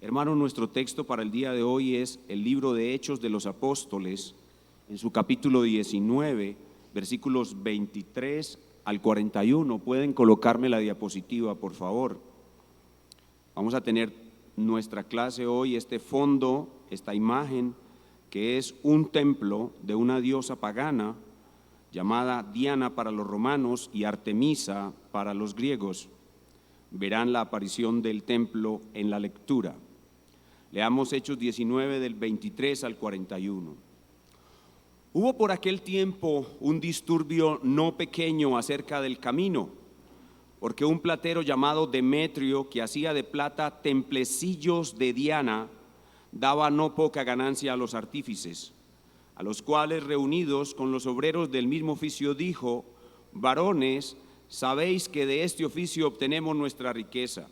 Hermano, nuestro texto para el día de hoy es el libro de Hechos de los Apóstoles, en su capítulo 19, versículos 23 al 41. Pueden colocarme la diapositiva, por favor. Vamos a tener nuestra clase hoy, este fondo, esta imagen, que es un templo de una diosa pagana llamada Diana para los romanos y Artemisa para los griegos. Verán la aparición del templo en la lectura. Leamos Hechos 19 del 23 al 41. Hubo por aquel tiempo un disturbio no pequeño acerca del camino, porque un platero llamado Demetrio, que hacía de plata templecillos de Diana, daba no poca ganancia a los artífices, a los cuales, reunidos con los obreros del mismo oficio, dijo: varones, sabéis que de este oficio obtenemos nuestra riqueza.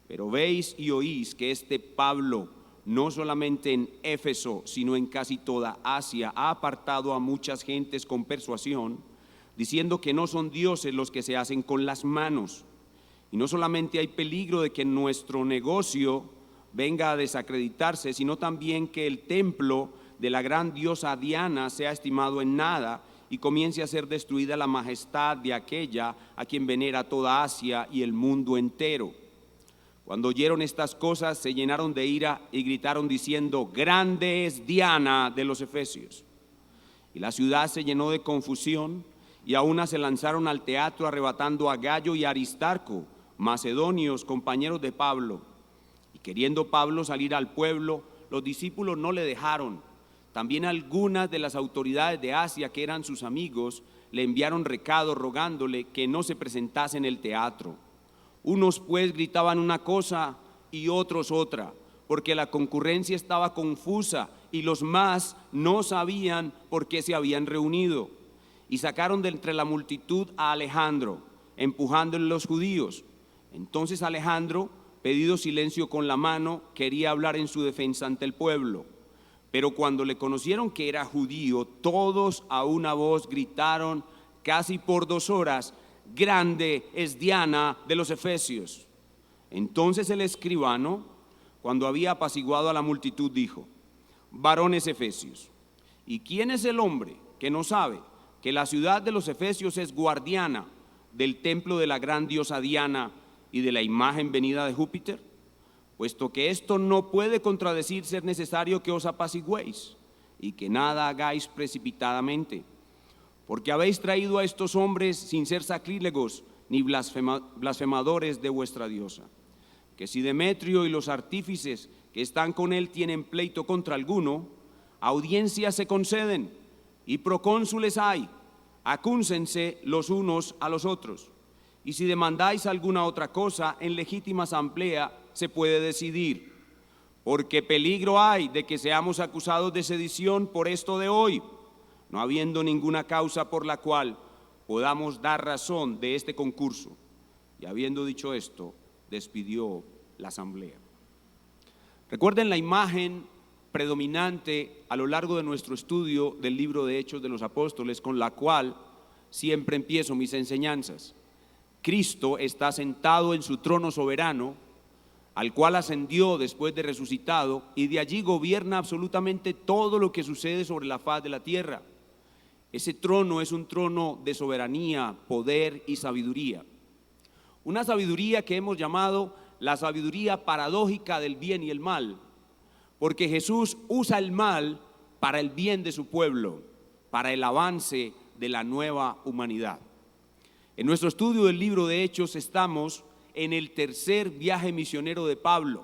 Pero veis y oís que este Pablo, no solamente en Éfeso, sino en casi toda Asia, ha apartado a muchas gentes con persuasión, diciendo que no son dioses los que se hacen con las manos. Y no solamente hay peligro de que nuestro negocio venga a desacreditarse, sino también que el templo de la gran diosa Diana sea estimado en nada y comience a ser destruida la majestad de aquella a quien venera toda Asia y el mundo entero. Cuando oyeron estas cosas, se llenaron de ira y gritaron diciendo: grande es Diana de los Efesios. Y la ciudad se llenó de confusión, y a una se lanzaron al teatro arrebatando a Gayo y a Aristarco, macedonios, compañeros de Pablo. Y queriendo Pablo salir al pueblo, los discípulos no le dejaron. También algunas de las autoridades de Asia, que eran sus amigos, le enviaron recado rogándole que no se presentase en el teatro. Unos pues gritaban una cosa y otros otra, porque la concurrencia estaba confusa y los más no sabían por qué se habían reunido. Y sacaron de entre la multitud a Alejandro, empujándole los judíos. Entonces Alejandro, pedido silencio con la mano, quería hablar en su defensa ante el pueblo. Pero cuando le conocieron que era judío, todos a una voz gritaron casi por 2 horas: grande es Diana de los Efesios. Entonces el escribano, cuando había apaciguado a la multitud, dijo: varones efesios, ¿y quién es el hombre que no sabe que la ciudad de los Efesios es guardiana del templo de la gran diosa Diana y de la imagen venida de Júpiter? Puesto que esto no puede contradecirse, es necesario que os apacigüéis y que nada hagáis precipitadamente, porque habéis traído a estos hombres sin ser sacrílegos ni blasfemadores de vuestra diosa. Que si Demetrio y los artífices que están con él tienen pleito contra alguno, audiencias se conceden y procónsules hay, acúncense los unos a los otros. Y si demandáis alguna otra cosa, en legítima asamblea se puede decidir, porque peligro hay de que seamos acusados de sedición por esto de hoy, no habiendo ninguna causa por la cual podamos dar razón de este concurso. Y habiendo dicho esto, despidió la asamblea. Recuerden la imagen predominante a lo largo de nuestro estudio del libro de Hechos de los Apóstoles, con la cual siempre empiezo mis enseñanzas. Cristo está sentado en su trono soberano, al cual ascendió después de resucitado, y de allí gobierna absolutamente todo lo que sucede sobre la faz de la tierra. Ese trono es un trono de soberanía, poder y sabiduría. Una sabiduría que hemos llamado la sabiduría paradójica del bien y el mal, porque Jesús usa el mal para el bien de su pueblo, para el avance de la nueva humanidad. En nuestro estudio del libro de Hechos estamos en el tercer viaje misionero de Pablo,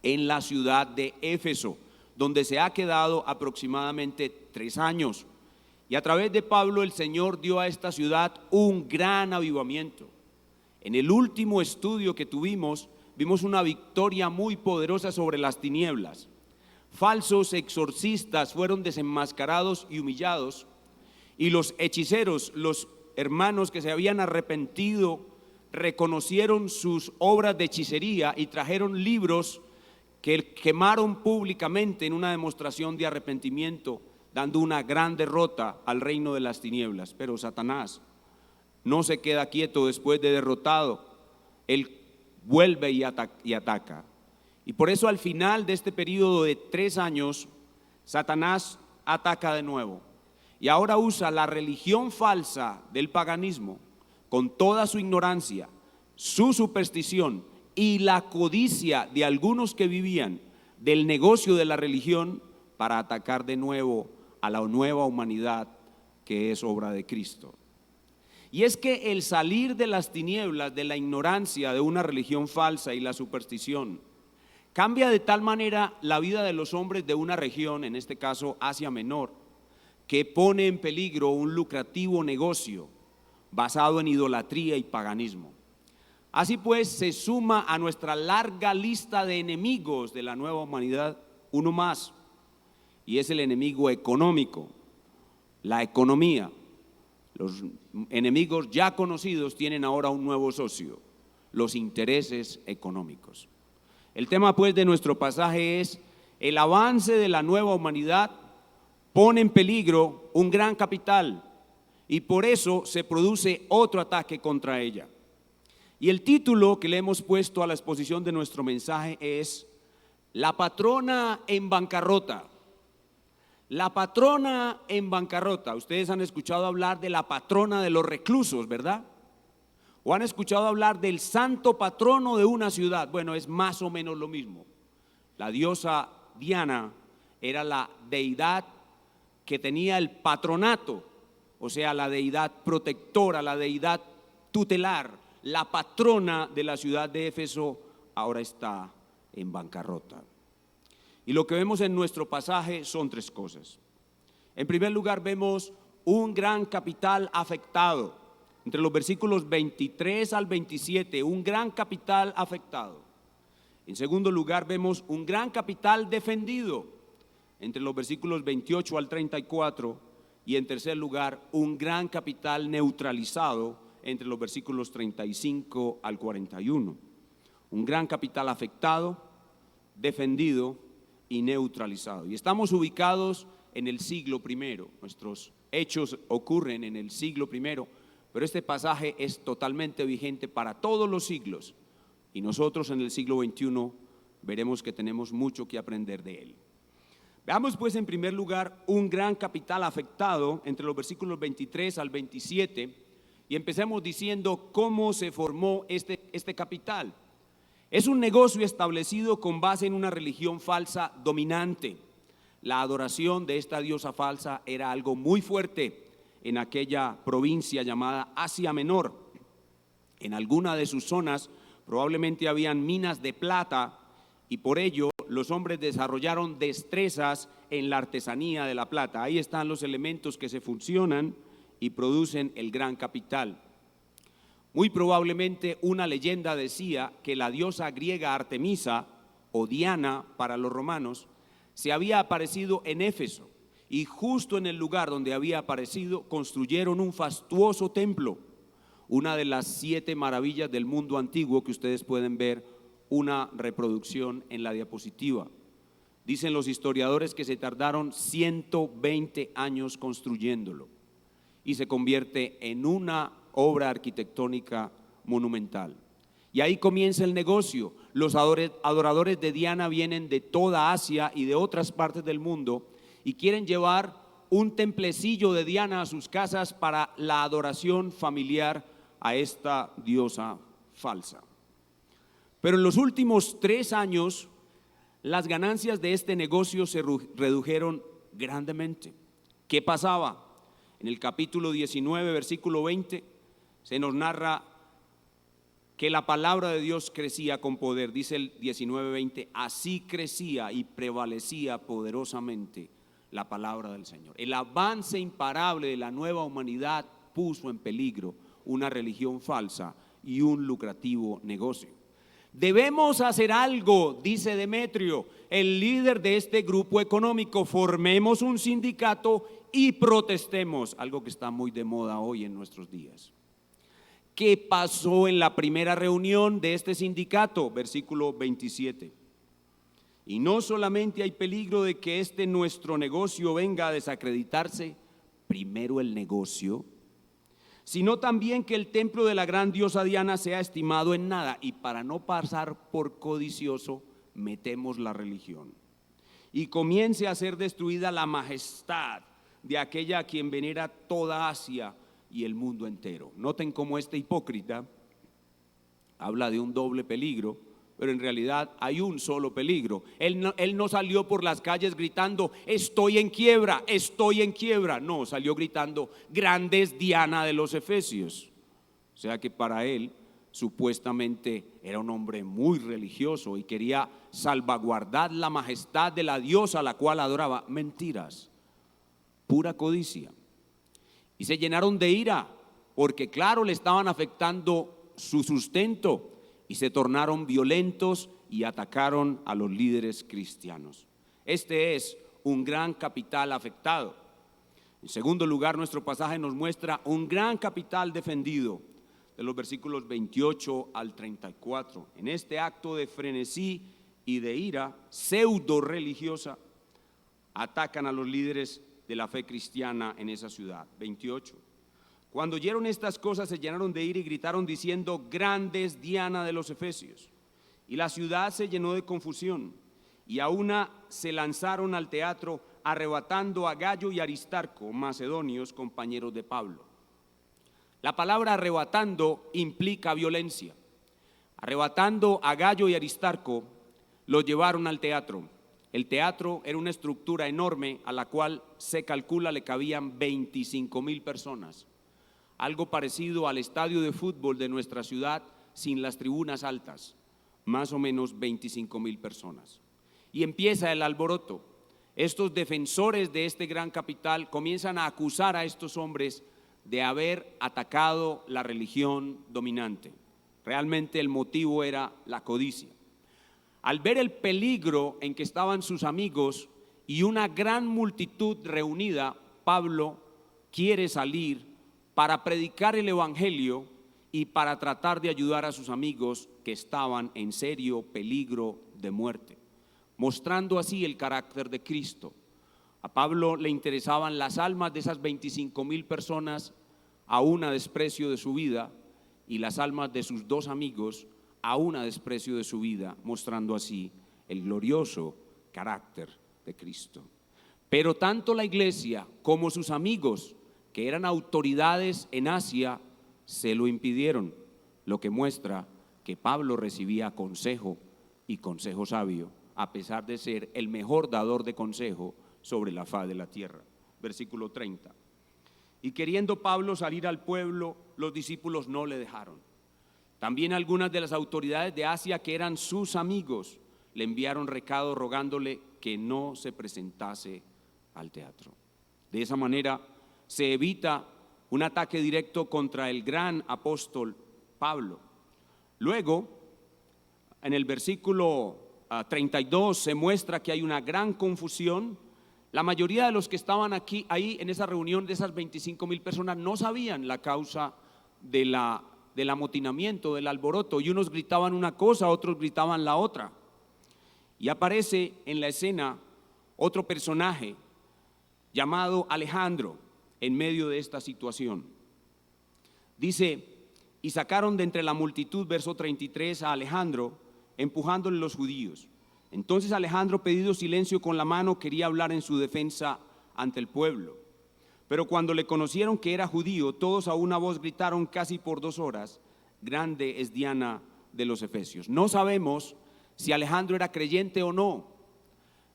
en la ciudad de Éfeso, donde se ha quedado aproximadamente 3 años. Y a través de Pablo el Señor dio a esta ciudad un gran avivamiento. En el último estudio que tuvimos, vimos una victoria muy poderosa sobre las tinieblas. Falsos exorcistas fueron desenmascarados y humillados, y los hechiceros, los hermanos que se habían arrepentido, reconocieron sus obras de hechicería y trajeron libros que quemaron públicamente en una demostración de arrepentimiento, dando una gran derrota al reino de las tinieblas. Pero Satanás no se queda quieto después de derrotado. Él vuelve y ataca. Y por eso al final de este periodo de 3 años, Satanás ataca de nuevo. Y ahora usa la religión falsa del paganismo, con toda su ignorancia, su superstición y la codicia de algunos que vivían del negocio de la religión, para atacar de nuevo a la nueva humanidad que es obra de Cristo. Y es que el salir de las tinieblas, de la ignorancia de una religión falsa y la superstición, cambia de tal manera la vida de los hombres de una región, en este caso Asia Menor, que pone en peligro un lucrativo negocio basado en idolatría y paganismo. Así pues, se suma a nuestra larga lista de enemigos de la nueva humanidad uno más, y es el enemigo económico, la economía. Los enemigos ya conocidos tienen ahora un nuevo socio: los intereses económicos. El tema pues de nuestro pasaje es: el avance de la nueva humanidad pone en peligro un gran capital, y por eso se produce otro ataque contra ella. Y el título que le hemos puesto a la exposición de nuestro mensaje es: La patrona en bancarrota. La patrona en bancarrota. Ustedes han escuchado hablar de la patrona de los reclusos, ¿verdad? ¿O han escuchado hablar del santo patrono de una ciudad? Bueno, es más o menos lo mismo. La diosa Diana era la deidad que tenía el patronato, o sea, la deidad protectora, la deidad tutelar. La patrona de la ciudad de Éfeso ahora está en bancarrota. Y lo que vemos en nuestro pasaje son 3 cosas. En primer lugar, vemos un gran capital afectado. Entre los versículos 23 al 27, un gran capital afectado. En segundo lugar, vemos un gran capital defendido, entre los versículos 28 al 34. Y en tercer lugar, un gran capital neutralizado, entre los versículos 35 al 41. Un gran capital afectado, defendido y neutralizado. Y estamos ubicados en el siglo I. Nuestros hechos ocurren en el siglo I, pero este pasaje es totalmente vigente para todos los siglos. Y nosotros en el siglo XXI veremos que tenemos mucho que aprender de él. Veamos pues en primer lugar un gran capital afectado, entre los versículos 23 al 27, y empecemos diciendo cómo se formó este capital. Es un negocio establecido con base en una religión falsa dominante. La adoración de esta diosa falsa era algo muy fuerte en aquella provincia llamada Asia Menor. En alguna de sus zonas probablemente habían minas de plata, y por ello los hombres desarrollaron destrezas en la artesanía de la plata. Ahí están los elementos que se fusionan y producen el gran capital. Muy probablemente una leyenda decía que la diosa griega Artemisa, o Diana para los romanos, se había aparecido en Éfeso, y justo en el lugar donde había aparecido construyeron un fastuoso templo, una de las 7 maravillas del mundo antiguo, que ustedes pueden ver una reproducción en la diapositiva. Dicen los historiadores que se tardaron 120 años construyéndolo, y se convierte en una obra arquitectónica monumental. Y ahí comienza el negocio. Los adoradores de Diana vienen de toda Asia y de otras partes del mundo, y quieren llevar un templecillo de Diana a sus casas para la adoración familiar a esta diosa falsa. Pero en los últimos 3 años, las ganancias de este negocio se redujeron grandemente. ¿Qué pasaba? En el capítulo 19, versículo 20, se nos narra que la palabra de Dios crecía con poder. Dice el 19:20, así crecía y prevalecía poderosamente la palabra del Señor. El avance imparable de la nueva humanidad puso en peligro una religión falsa y un lucrativo negocio. Debemos hacer algo, dice Demetrio, el líder de este grupo económico. Formemos un sindicato y protestemos, algo que está muy de moda hoy en nuestros días. ¿Qué pasó en la primera reunión de este sindicato? Versículo 27. Y no solamente hay peligro de que nuestro negocio venga a desacreditarse, primero el negocio, sino también que el templo de la gran diosa Diana sea estimado en nada. Y para no pasar por codicioso, metemos la religión y comience a ser destruida la majestad de aquella a quien venera toda Asia y el mundo entero. Noten cómo este hipócrita habla de un doble peligro, pero en realidad hay un solo peligro. Él no salió por las calles gritando, estoy en quiebra, estoy en quiebra. No, salió gritando, grande es Diana de los Efesios. O sea que para él, supuestamente, era un hombre muy religioso y quería salvaguardar la majestad de la diosa a la cual adoraba. Mentiras, pura codicia. Y se llenaron de ira, porque claro, le estaban afectando su sustento, y se tornaron violentos y atacaron a los líderes cristianos. Este es un gran capital afectado. En segundo lugar, nuestro pasaje nos muestra un gran capital defendido, de los versículos 28 al 34. En este acto de frenesí y de ira pseudo religiosa, atacan a los líderes de la fe cristiana en esa ciudad. 28. Cuando oyeron estas cosas, se llenaron de ira y gritaron diciendo, grande es Diana de los Efesios. Y la ciudad se llenó de confusión, y a una se lanzaron al teatro, arrebatando a Gayo y Aristarco, macedonios, compañeros de Pablo. La palabra arrebatando implica violencia. Arrebatando a Gayo y Aristarco, los llevaron al teatro. El teatro era una estructura enorme a la cual se calcula le cabían 25,000 personas. Algo parecido al estadio de fútbol de nuestra ciudad sin las tribunas altas, más o menos 25,000 personas. Y empieza el alboroto. Estos defensores de este gran capital comienzan a acusar a estos hombres de haber atacado la religión dominante. Realmente el motivo era la codicia. Al ver el peligro en que estaban sus amigos y una gran multitud reunida, Pablo quiere salir para predicar el evangelio y para tratar de ayudar a sus amigos que estaban en serio peligro de muerte, mostrando así el carácter de Cristo. A Pablo le interesaban las almas de esas 25,000 personas aún a desprecio de su vida, y las almas de sus dos amigos aún a desprecio de su vida, mostrando así el glorioso carácter de Cristo. Pero tanto la iglesia como sus amigos, que eran autoridades en Asia, se lo impidieron, lo que muestra que Pablo recibía consejo y consejo sabio, a pesar de ser el mejor dador de consejo sobre la faz de la tierra. Versículo 30. Y queriendo Pablo salir al pueblo, los discípulos no le dejaron. También algunas de las autoridades de Asia, que eran sus amigos, le enviaron recado rogándole que no se presentase al teatro. De esa manera se evita un ataque directo contra el gran apóstol Pablo. Luego, en el versículo 32 se muestra que hay una gran confusión. La mayoría de los que estaban ahí en esa reunión, de esas 25,000 personas, no sabían la causa del amotinamiento, del alboroto, y unos gritaban una cosa, otros gritaban la otra. Y aparece en la escena otro personaje llamado Alejandro en medio de esta situación. Dice, y sacaron de entre la multitud, verso 33, a Alejandro, empujándole los judíos. Entonces Alejandro, pedido silencio con la mano, quería hablar en su defensa ante el pueblo. Pero cuando le conocieron que era judío, todos a una voz gritaron casi por 2 horas, grande es Diana de los Efesios. No sabemos si Alejandro era creyente o no.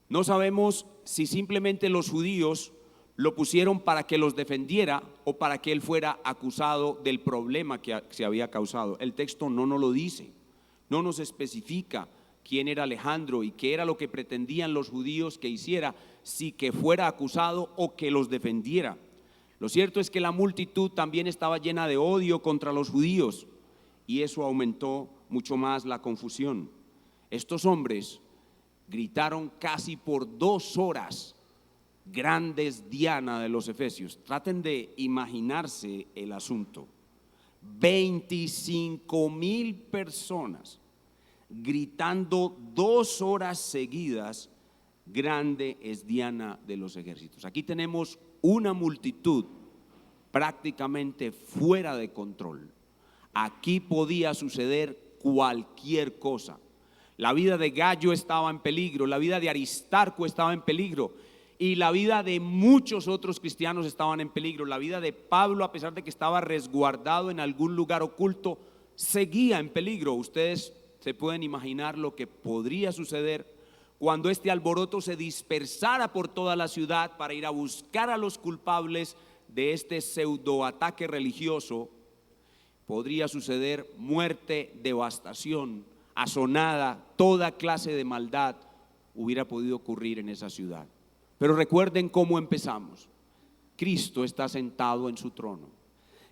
No sabemos si simplemente los judíos lo pusieron para que los defendiera o para que él fuera acusado del problema que se había causado. El texto no nos lo dice, no nos especifica quién era Alejandro y qué era lo que pretendían los judíos que hiciera, si que fuera acusado o que los defendiera. Lo cierto es que la multitud también estaba llena de odio contra los judíos, y eso aumentó mucho más la confusión. Estos hombres gritaron casi por 2 horas, grande es Diana de los Efesios. Traten de imaginarse el asunto. 25,000 personas gritando 2 horas seguidas, grande es Diana de los ejércitos. Aquí tenemos una multitud prácticamente fuera de control. Aquí podía suceder cualquier cosa. La vida de Gallo estaba en peligro, la vida de Aristarco estaba en peligro y la vida de muchos otros cristianos estaban en peligro. La vida de Pablo, a pesar de que estaba resguardado en algún lugar oculto, seguía en peligro. Ustedes se pueden imaginar lo que podría suceder cuando este alboroto se dispersara por toda la ciudad para ir a buscar a los culpables de este pseudoataque religioso. Podría suceder muerte, devastación, asonada, toda clase de maldad hubiera podido ocurrir en esa ciudad. Pero recuerden cómo empezamos. Cristo está sentado en su trono.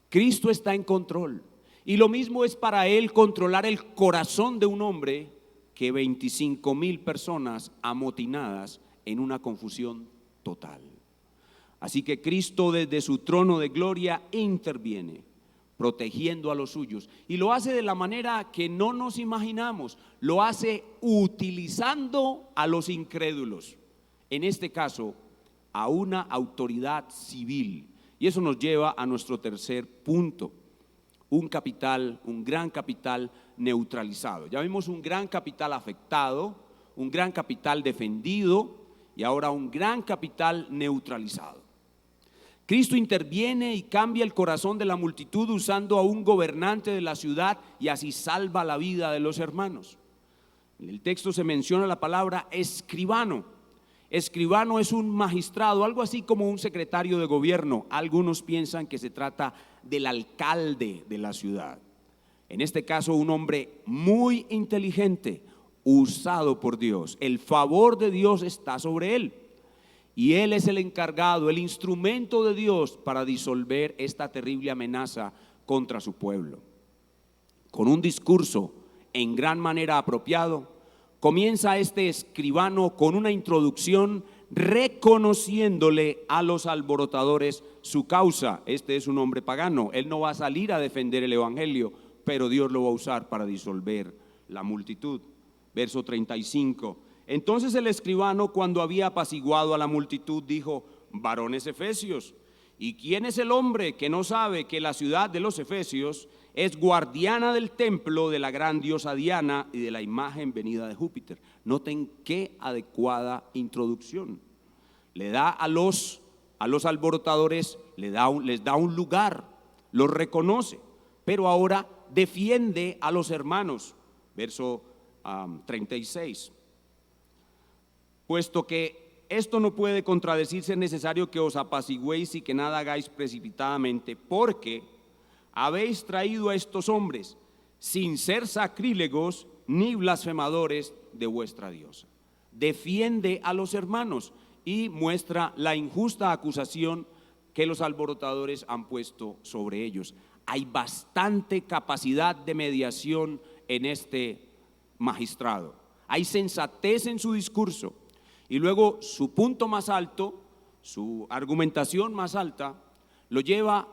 Cristo está en control. Y lo mismo es para Él controlar el corazón de un hombre que 25,000 personas amotinadas en una confusión total. Así que Cristo desde su trono de gloria interviene, protegiendo a los suyos, y lo hace de la manera que no nos imaginamos. Lo hace utilizando a los incrédulos, en este caso a una autoridad civil. Y eso nos lleva a nuestro tercer punto: un gran capital neutralizado. Ya vimos un gran capital afectado, un gran capital defendido y ahora un gran capital neutralizado. Cristo interviene y cambia el corazón de la multitud usando a un gobernante de la ciudad, y así salva la vida de los hermanos. En el texto se menciona la palabra escribano. Escribano es un magistrado, algo así como un secretario de gobierno. Algunos piensan que se trata del alcalde de la ciudad. En este caso, un hombre muy inteligente, usado por Dios. El favor de Dios está sobre él. Y él es el encargado, el instrumento de Dios para disolver esta terrible amenaza contra su pueblo. Con un discurso en gran manera apropiado, comienza este escribano con una introducción reconociéndole a los alborotadores su causa. Este es un hombre pagano, él no va a salir a defender el evangelio, pero Dios lo va a usar para disolver la multitud. Verso 35. Entonces el escribano, cuando había apaciguado a la multitud, dijo: varones efesios, ¿y quién es el hombre que no sabe que la ciudad de los efesios es guardiana del templo de la gran diosa Diana y de la imagen venida de Júpiter? Noten qué adecuada introducción. Le da a los alborotadores, les da un lugar, los reconoce, pero ahora defiende a los hermanos. Verso 36. Puesto que esto no puede contradecirse, es necesario que os apaciguéis y que nada hagáis precipitadamente, porque habéis traído a estos hombres sin ser sacrílegos ni blasfemadores de vuestra diosa. Defiende a los hermanos y muestra la injusta acusación que los alborotadores han puesto sobre ellos. Hay bastante capacidad de mediación en este magistrado. Hay sensatez en su discurso. Y luego su punto más alto, su argumentación más alta, lo lleva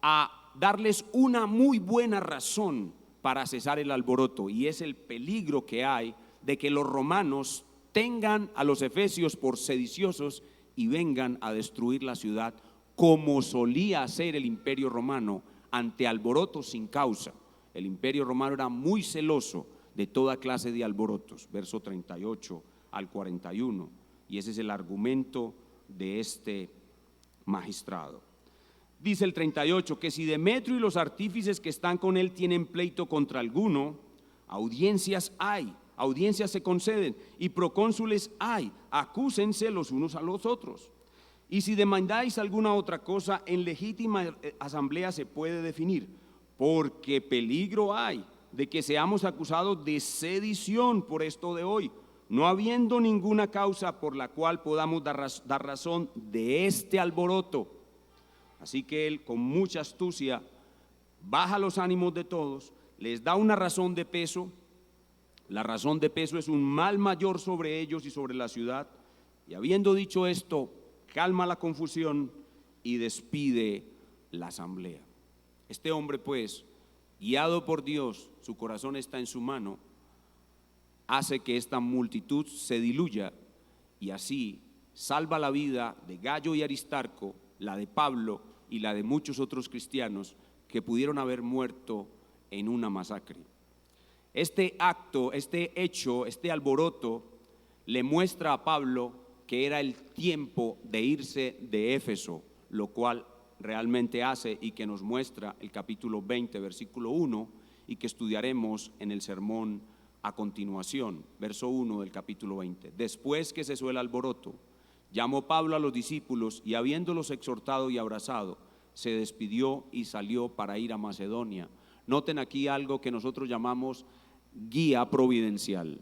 a darles una muy buena razón para cesar el alboroto, y es el peligro que hay de que los romanos tengan a los efesios por sediciosos y vengan a destruir la ciudad, como solía hacer el imperio romano ante alborotos sin causa. El imperio romano era muy celoso de toda clase de alborotos. Verso 38 al 41. Y ese es el argumento de este magistrado. Dice el 38, que si Demetrio y los artífices que están con él tienen pleito contra alguno, audiencias hay, audiencias se conceden, y procónsules hay, acúsense los unos a los otros. Y si demandáis alguna otra cosa, en legítima asamblea se puede definir, porque peligro hay de que seamos acusados de sedición por esto de hoy, no habiendo ninguna causa por la cual podamos dar razón de este alboroto. Así que él, con mucha astucia, baja los ánimos de todos, les da una razón de peso. La razón de peso es un mal mayor sobre ellos y sobre la ciudad, y habiendo dicho esto, calma la confusión y despide la asamblea. Este hombre, pues, guiado por Dios, su corazón está en su mano, hace que esta multitud se diluya y así salva la vida de Gallo y Aristarco, la de Pablo y la de muchos otros cristianos que pudieron haber muerto en una masacre. Este acto, este hecho, este alboroto le muestra a Pablo que era el tiempo de irse de Éfeso, lo cual realmente hace y que nos muestra el capítulo 20, versículo 1, y que estudiaremos en el sermón a continuación, verso 1 del capítulo 20. Después que cesó el alboroto, llamó Pablo a los discípulos y habiéndolos exhortado y abrazado, se despidió y salió para ir a Macedonia. Noten aquí algo que nosotros llamamos guía providencial.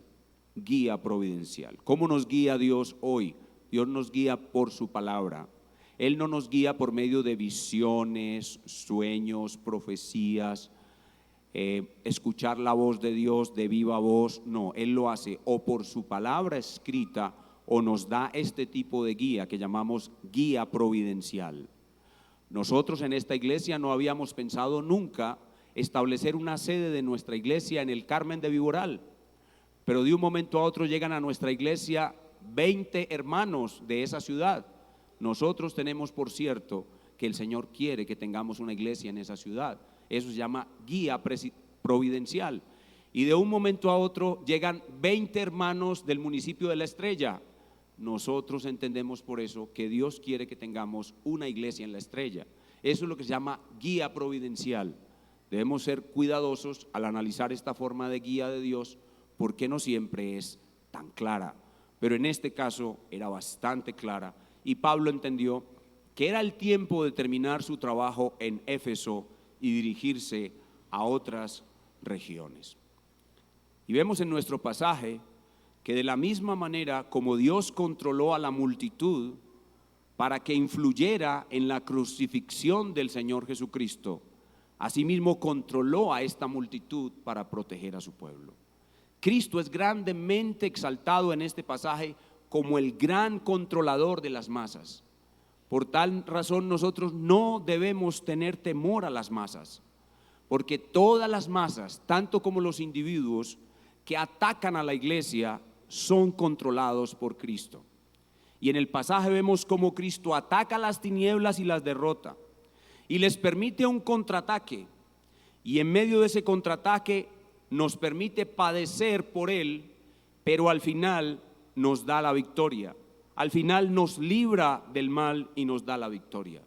Guía providencial. ¿Cómo nos guía Dios hoy? Dios nos guía por su palabra. Él no nos guía por medio de visiones, sueños, profecías, escuchar la voz de Dios de viva voz. No, Él lo hace o por su palabra escrita o nos da este tipo de guía que llamamos guía providencial. Nosotros en esta iglesia no habíamos pensado nunca establecer una sede de nuestra iglesia en el Carmen de Viboral, pero de un momento a otro llegan a nuestra iglesia 20 hermanos de esa ciudad. Nosotros tenemos por cierto que el Señor quiere que tengamos una iglesia en esa ciudad. Eso se llama guía providencial. Y de un momento a otro llegan 20 hermanos del municipio de La Estrella. Nosotros entendemos por eso que Dios quiere que tengamos una iglesia en La Estrella. Eso es lo que se llama guía providencial. Debemos ser cuidadosos al analizar esta forma de guía de Dios, porque no siempre es tan clara, pero en este caso era bastante clara, y Pablo entendió que era el tiempo de terminar su trabajo en Éfeso y dirigirse a otras regiones. Y vemos en nuestro pasaje que de la misma manera como Dios controló a la multitud para que influyera en la crucifixión del Señor Jesucristo, asimismo controló a esta multitud para proteger a su pueblo. Cristo es grandemente exaltado en este pasaje como el gran controlador de las masas. Por tal razón nosotros no debemos tener temor a las masas, porque todas las masas, tanto como los individuos que atacan a la iglesia, son controlados por Cristo. Y en el pasaje vemos cómo Cristo ataca las tinieblas y las derrota, y les permite un contraataque, y en medio de ese contraataque nos permite padecer por Él, pero al final nos da la victoria. Al final nos libra del mal y nos da la victoria.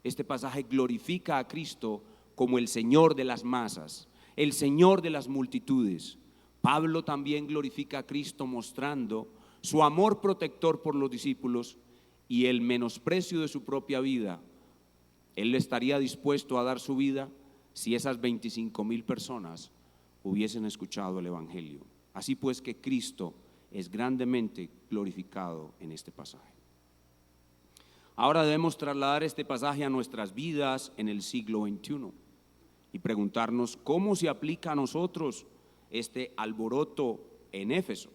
Este pasaje glorifica a Cristo como el Señor de las masas, el Señor de las multitudes. Pablo también glorifica a Cristo mostrando su amor protector por los discípulos y el menosprecio de su propia vida. Él estaría dispuesto a dar su vida si esas 25,000 personas hubiesen escuchado el Evangelio. Así pues que Cristo es grandemente glorificado en este pasaje. Ahora debemos trasladar este pasaje a nuestras vidas en el siglo XXI y preguntarnos cómo se aplica a nosotros este alboroto en Éfeso.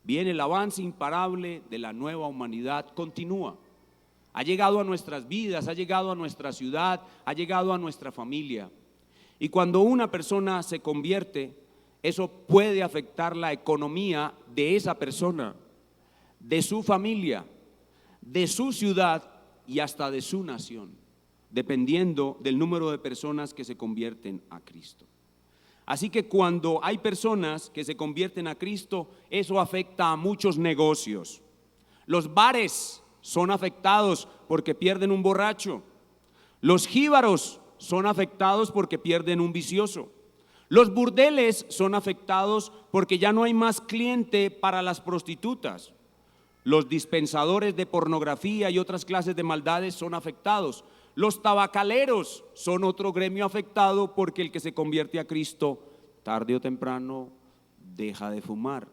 Bien, el avance imparable de la nueva humanidad continúa. Ha llegado a nuestras vidas, ha llegado a nuestra ciudad, ha llegado a nuestra familia. Y cuando una persona se convierte, eso puede afectar la economía de esa persona, de su familia, de su ciudad y hasta de su nación, dependiendo del número de personas que se convierten a Cristo. Así que cuando hay personas que se convierten a Cristo, eso afecta a muchos negocios. Los bares son afectados porque pierden un borracho. Los jíbaros son afectados porque pierden un vicioso. Los burdeles son afectados porque ya no hay más cliente para las prostitutas. Los dispensadores de pornografía y otras clases de maldades son afectados. Los tabacaleros son otro gremio afectado porque el que se convierte a Cristo, tarde o temprano, deja de fumar.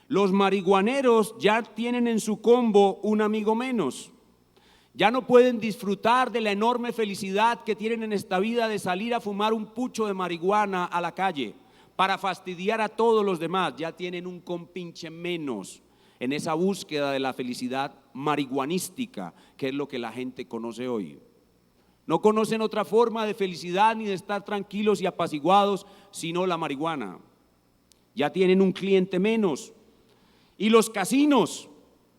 Los marihuaneros ya tienen en su combo un amigo menos. Ya no pueden disfrutar de la enorme felicidad que tienen en esta vida de salir a fumar un pucho de marihuana a la calle para fastidiar a todos los demás. Ya tienen un compinche menos en esa búsqueda de la felicidad marihuanística, que es lo que la gente conoce hoy. No conocen otra forma de felicidad ni de estar tranquilos y apaciguados sino la marihuana. Ya tienen un cliente menos. Y los casinos,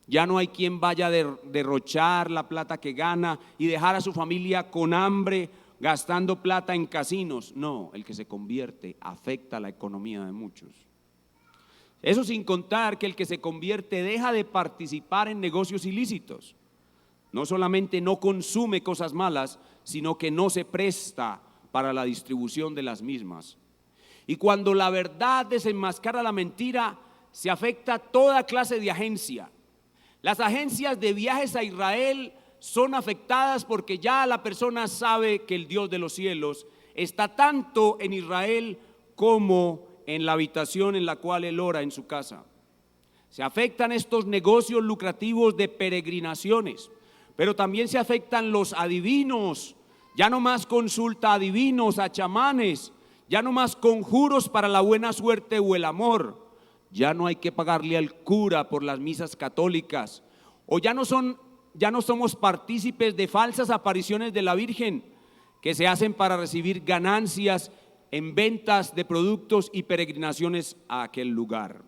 ya no hay quien vaya a derrochar la plata que gana y dejar a su familia con hambre gastando plata en casinos. No, el que se convierte afecta la economía de muchos. Eso sin contar que el que se convierte deja de participar en negocios ilícitos. No solamente no consume cosas malas, sino que no se presta para la distribución de las mismas. Y cuando la verdad desenmascara la mentira, se afecta toda clase de agencia. Las agencias de viajes a Israel son afectadas porque ya la persona sabe que el Dios de los cielos está tanto en Israel como en la habitación en la cual él ora en su casa. Se afectan estos negocios lucrativos de peregrinaciones, pero también se afectan los adivinos. Ya no más consulta a adivinos, a chamanes, ya no más conjuros para la buena suerte o el amor. Ya no hay que pagarle al cura por las misas católicas, o ya no somos partícipes de falsas apariciones de la Virgen que se hacen para recibir ganancias en ventas de productos y peregrinaciones a aquel lugar.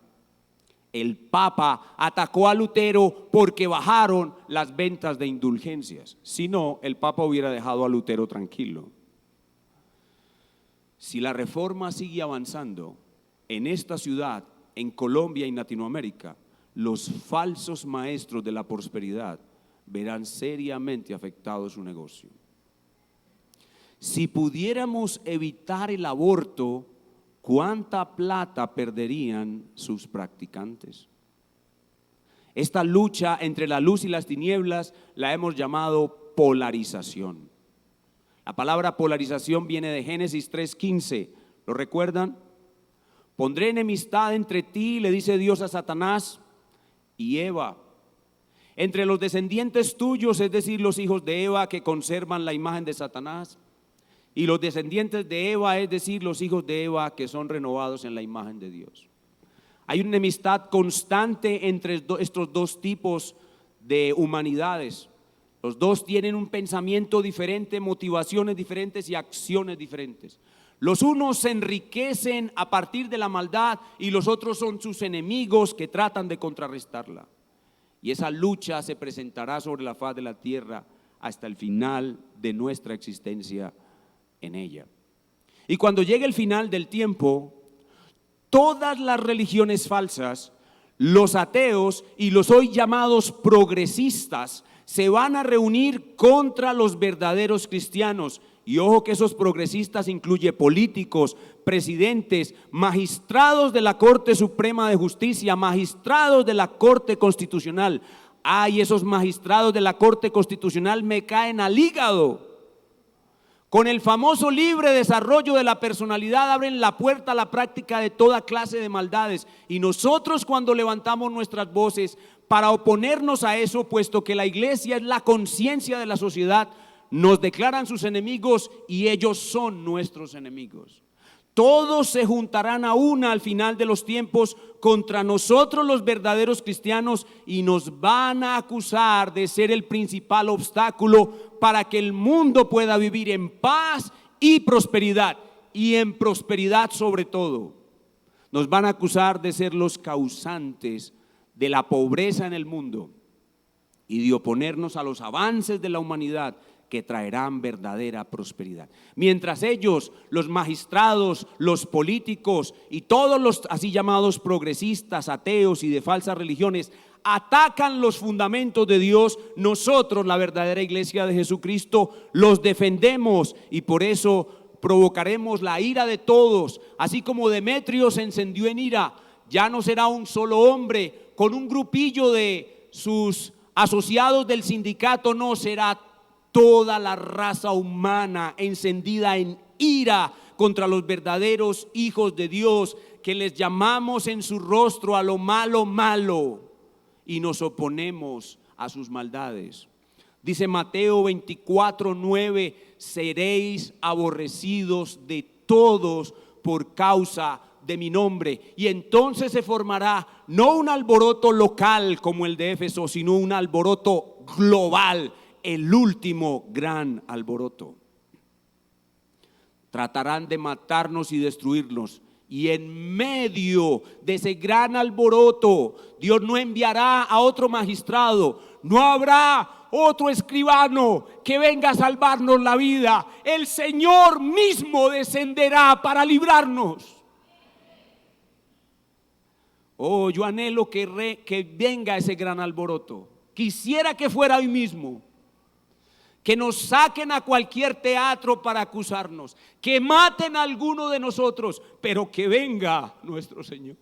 El Papa atacó a Lutero porque bajaron las ventas de indulgencias. Si no, el Papa hubiera dejado a Lutero tranquilo. Si la reforma sigue avanzando en esta ciudad, en Colombia y en Latinoamérica, los falsos maestros de la prosperidad verán seriamente afectado su negocio. Si pudiéramos evitar el aborto, ¿cuánta plata perderían sus practicantes? Esta lucha entre la luz y las tinieblas la hemos llamado polarización. La palabra polarización viene de Génesis 3:15. ¿Lo recuerdan? Pondré enemistad entre ti, le dice Dios a Satanás, y Eva, entre los descendientes tuyos, es decir, los hijos de Eva que conservan la imagen de Satanás, y los descendientes de Eva, es decir, los hijos de Eva que son renovados en la imagen de Dios. Hay una enemistad constante entre estos dos tipos de humanidades. Los dos tienen un pensamiento diferente, motivaciones diferentes y acciones diferentes. Los unos se enriquecen a partir de la maldad y los otros son sus enemigos que tratan de contrarrestarla. Y esa lucha se presentará sobre la faz de la tierra hasta el final de nuestra existencia en ella. Y cuando llegue el final del tiempo, todas las religiones falsas, los ateos y los hoy llamados progresistas se van a reunir contra los verdaderos cristianos. Y ojo que esos progresistas incluye políticos, presidentes, magistrados de la Corte Suprema de Justicia, magistrados de la Corte Constitucional. Ay, esos magistrados de la Corte Constitucional me caen al hígado. Con el famoso libre desarrollo de la personalidad abren la puerta a la práctica de toda clase de maldades. Y nosotros, cuando levantamos nuestras voces para oponernos a eso, puesto que la iglesia es la conciencia de la sociedad, nos declaran sus enemigos y ellos son nuestros enemigos. Todos se juntarán a una al final de los tiempos contra nosotros los verdaderos cristianos y nos van a acusar de ser el principal obstáculo para que el mundo pueda vivir en paz y prosperidad, y en prosperidad sobre todo. Nos van a acusar de ser los causantes de la pobreza en el mundo y de oponernos a los avances de la humanidad que traerán verdadera prosperidad. Mientras ellos, los magistrados, los políticos y todos los así llamados progresistas, ateos y de falsas religiones atacan los fundamentos de Dios, nosotros, la verdadera iglesia de Jesucristo, los defendemos y por eso provocaremos la ira de todos. Así como Demetrio se encendió en ira, ya no será un solo hombre con un grupillo de sus asociados del sindicato, no, será toda la raza humana encendida en ira contra los verdaderos hijos de Dios, que les llamamos en su rostro a lo malo, malo, y nos oponemos a sus maldades. Dice Mateo 24:9, seréis aborrecidos de todos por causa de mi nombre, y entonces se formará no un alboroto local como el de Éfeso, sino un alboroto global, el último gran alboroto. Tratarán de matarnos y destruirnos, Y en medio de ese gran alboroto, Dios no enviará a otro magistrado, no habrá otro escribano que venga a salvarnos la vida. El Señor mismo descenderá para librarnos. Oh, yo anhelo que venga ese gran alboroto. Quisiera que fuera hoy mismo. Que nos saquen a cualquier teatro para acusarnos, que maten a alguno de nosotros, pero que venga nuestro Señor.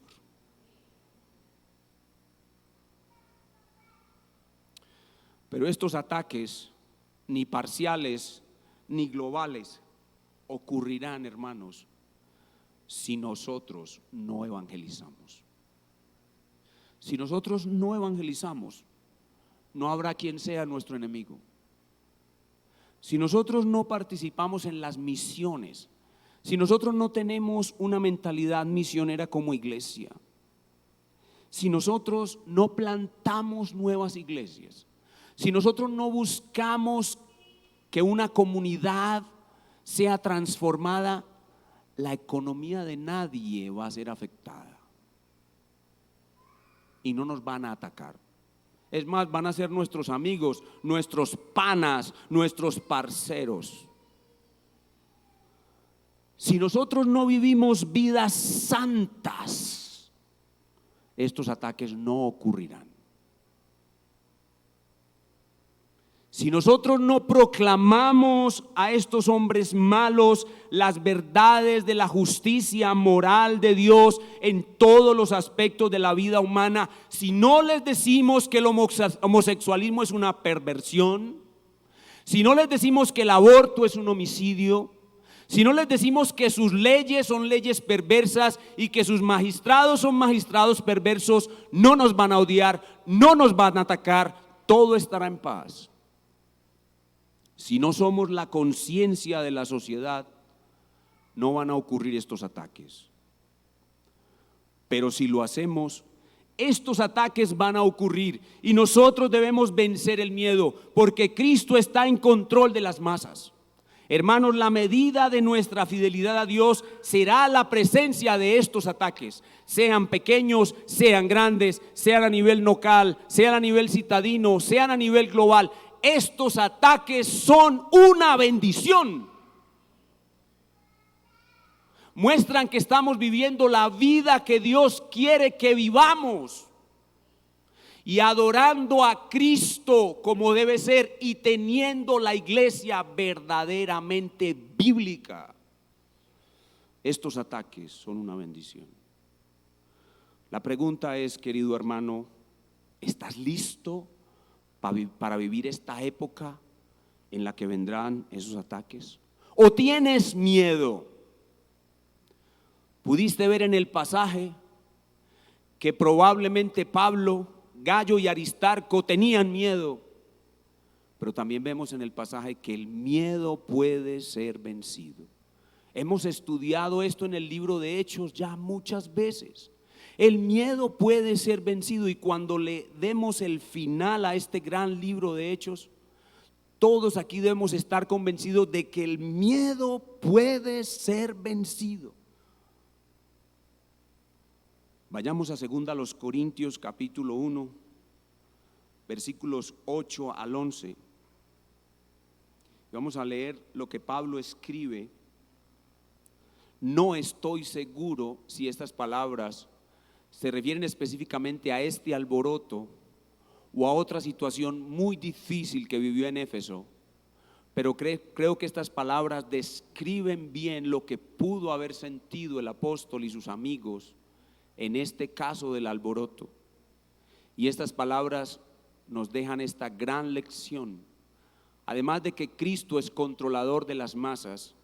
Pero estos ataques, ni parciales ni globales, ocurrirán, hermanos, si nosotros no evangelizamos. Si nosotros no evangelizamos, no habrá quien sea nuestro enemigo. Si nosotros no participamos en las misiones, si nosotros no tenemos una mentalidad misionera como iglesia, si nosotros no plantamos nuevas iglesias, si nosotros no buscamos que una comunidad sea transformada, la economía de nadie va a ser afectada y no nos van a atacar. Es más, van a ser nuestros amigos, nuestros panas, nuestros parceros. Si nosotros no vivimos vidas santas, estos ataques no ocurrirán. Si nosotros no proclamamos a estos hombres malos las verdades de la justicia moral de Dios en todos los aspectos de la vida humana, si no les decimos que el homosexualismo es una perversión, si no les decimos que el aborto es un homicidio, si no les decimos que sus leyes son leyes perversas y que sus magistrados son magistrados perversos, no nos van a odiar, no nos van a atacar, todo estará en paz. Si no somos la conciencia de la sociedad, no van a ocurrir estos ataques. Pero si lo hacemos, estos ataques van a ocurrir y nosotros debemos vencer el miedo, porque Cristo está en control de las masas. Hermanos, la medida de nuestra fidelidad a Dios será la presencia de estos ataques, sean pequeños, sean grandes, sean a nivel local, sean a nivel citadino, sean a nivel global. Estos ataques son una bendición. Muestran que estamos viviendo la vida que Dios quiere que vivamos y adorando a Cristo como debe ser y teniendo la iglesia verdaderamente bíblica. Estos ataques son una bendición. La pregunta es, querido hermano, ¿estás listo para vivir esta época en la que vendrán esos ataques? ¿O tienes miedo? Pudiste ver en el pasaje que probablemente Pablo, Gallo y Aristarco tenían miedo, pero también vemos en el pasaje que el miedo puede ser vencido. Hemos estudiado esto en el libro de Hechos ya muchas veces. El miedo puede ser vencido y cuando le demos el final a este gran libro de Hechos, todos aquí debemos estar convencidos de que el miedo puede ser vencido. Vayamos a 2 Corintios capítulo 1, versículos 8 al 11. Vamos a leer lo que Pablo escribe. No estoy seguro si estas palabras se refieren específicamente a este alboroto o a otra situación muy difícil que vivió en Éfeso, pero creo que estas palabras describen bien lo que pudo haber sentido el apóstol y sus amigos en este caso del alboroto. Y estas palabras nos dejan esta gran lección. Además de que Cristo es controlador de las masas,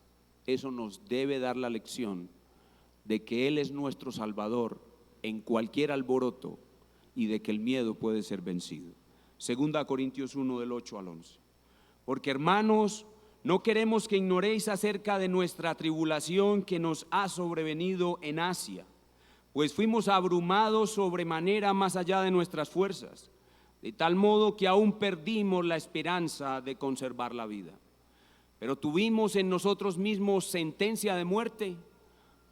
eso nos debe dar la lección de que Él es nuestro Salvador en cualquier alboroto y de que el miedo puede ser vencido. 2 Corintios 1 del 8 al 11. Porque hermanos, no queremos que ignoréis acerca de nuestra tribulación que nos ha sobrevenido en Asia, pues fuimos abrumados sobremanera más allá de nuestras fuerzas, de tal modo que aún perdimos la esperanza de conservar la vida. Pero tuvimos en nosotros mismos sentencia de muerte,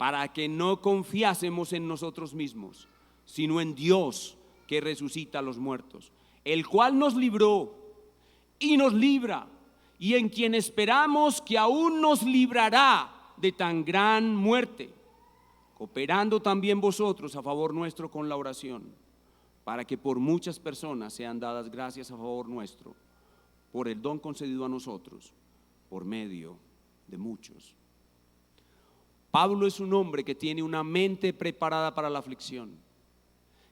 para que no confiásemos en nosotros mismos, sino en Dios que resucita a los muertos, el cual nos libró y nos libra, y en quien esperamos que aún nos librará de tan gran muerte, cooperando también vosotros a favor nuestro con la oración, para que por muchas personas sean dadas gracias a favor nuestro, por el don concedido a nosotros, por medio de muchos. Pablo es un hombre que tiene una mente preparada para la aflicción,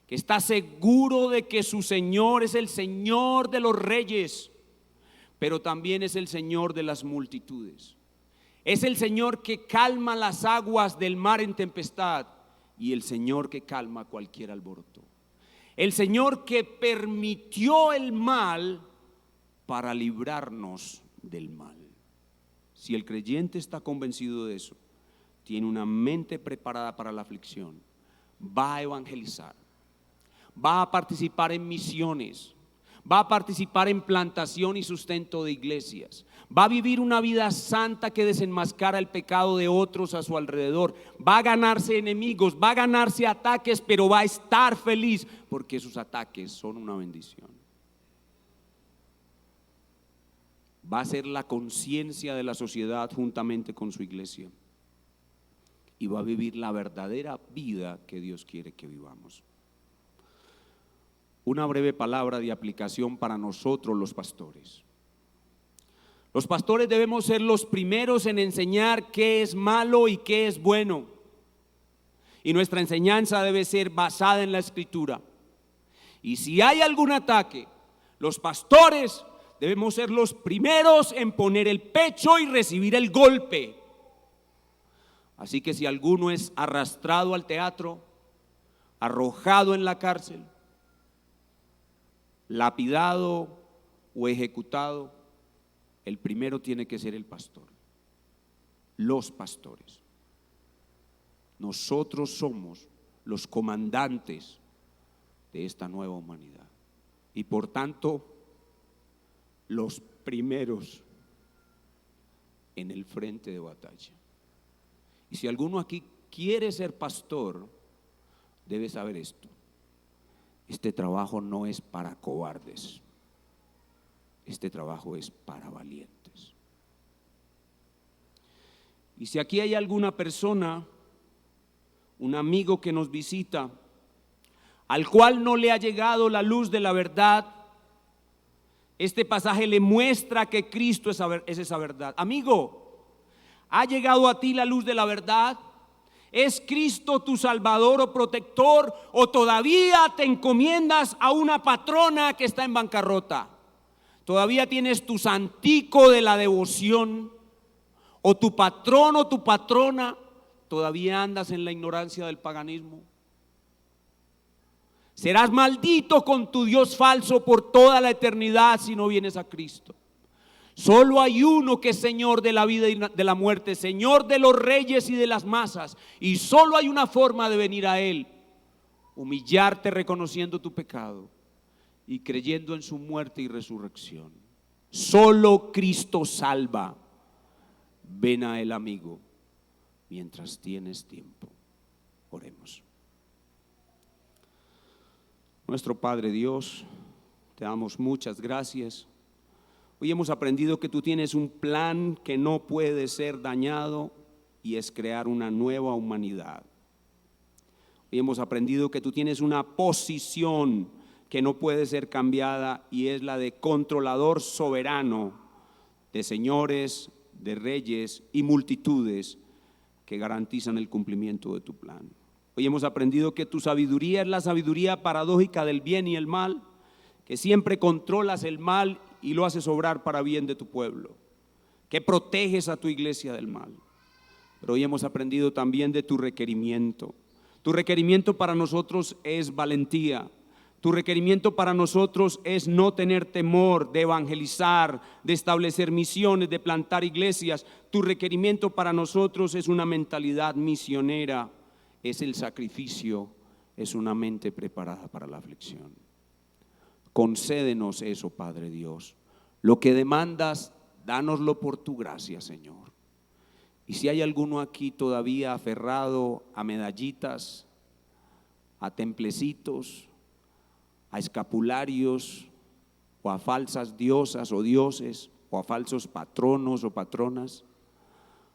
que está seguro de que su Señor es el Señor de los reyes, pero también es el Señor de las multitudes. Es el Señor que calma las aguas del mar en tempestad y el Señor que calma cualquier alboroto. El Señor que permitió el mal para librarnos del mal. Si el creyente está convencido de eso, tiene una mente preparada para la aflicción, va a evangelizar, va a participar en misiones, va a participar en plantación y sustento de iglesias, va a vivir una vida santa que desenmascara el pecado de otros a su alrededor, va a ganarse enemigos, va a ganarse ataques, pero va a estar feliz porque sus ataques son una bendición. Va a ser la conciencia de la sociedad juntamente con su iglesia y va a vivir la verdadera vida que Dios quiere que vivamos. Una breve palabra de aplicación para nosotros los pastores. Los pastores debemos ser los primeros en enseñar qué es malo y qué es bueno. Y nuestra enseñanza debe ser basada en la Escritura. Y si hay algún ataque, los pastores debemos ser los primeros en poner el pecho y recibir el golpe. Así que si alguno es arrastrado al teatro, arrojado en la cárcel, lapidado o ejecutado, el primero tiene que ser el pastor, los pastores. Nosotros somos los comandantes de esta nueva humanidad y por tanto los primeros en el frente de batalla. Y si alguno aquí quiere ser pastor, debe saber esto: este trabajo no es para cobardes, este trabajo es para valientes. Y si aquí hay alguna persona, un amigo que nos visita, al cual no le ha llegado la luz de la verdad, este pasaje le muestra que Cristo es esa verdad. Amigo, ¿ha llegado a ti la luz de la verdad? ¿Es Cristo tu salvador o protector, o todavía te encomiendas a una patrona que está en bancarrota? ¿Todavía tienes tu santico de la devoción? ¿O tu patrón o tu patrona todavía andas en la ignorancia del paganismo? Serás maldito con tu Dios falso por toda la eternidad si no vienes a Cristo. Solo hay uno que es Señor de la vida y de la muerte, Señor de los reyes y de las masas, y solo hay una forma de venir a Él: humillarte reconociendo tu pecado y creyendo en su muerte y resurrección. Solo Cristo salva. Ven a Él, amigo, mientras tienes tiempo. Oremos. Nuestro Padre Dios, te damos muchas gracias. Hoy hemos aprendido que tú tienes un plan que no puede ser dañado, y es crear una nueva humanidad. Hoy hemos aprendido que tú tienes una posición que no puede ser cambiada, y es la de controlador soberano de señores, de reyes y multitudes que garantizan el cumplimiento de tu plan. Hoy hemos aprendido que tu sabiduría es la sabiduría paradójica del bien y el mal, que siempre controlas el mal y lo haces obrar para bien de tu pueblo, que proteges a tu iglesia del mal. Pero hoy hemos aprendido también de tu requerimiento. Tu requerimiento para nosotros es valentía. Tu requerimiento para nosotros es no tener temor de evangelizar, de establecer misiones, de plantar iglesias. Tu requerimiento para nosotros es una mentalidad misionera, es el sacrificio, es una mente preparada para la aflicción. Concédenos eso, Padre Dios. Lo que demandas, dánoslo por tu gracia, Señor. Y si hay alguno aquí todavía aferrado a medallitas, a templecitos, a escapularios, o a falsas diosas o dioses, o a falsos patronos o patronas,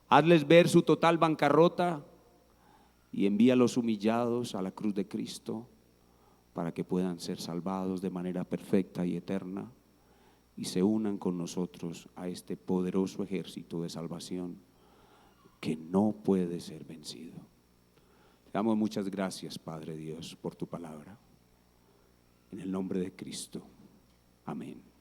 hazles ver su total bancarrota y envíalos humillados a la cruz de Cristo para que puedan ser salvados de manera perfecta y eterna y se unan con nosotros a este poderoso ejército de salvación que no puede ser vencido. Te damos muchas gracias, Padre Dios, por tu palabra. En el nombre de Cristo. Amén.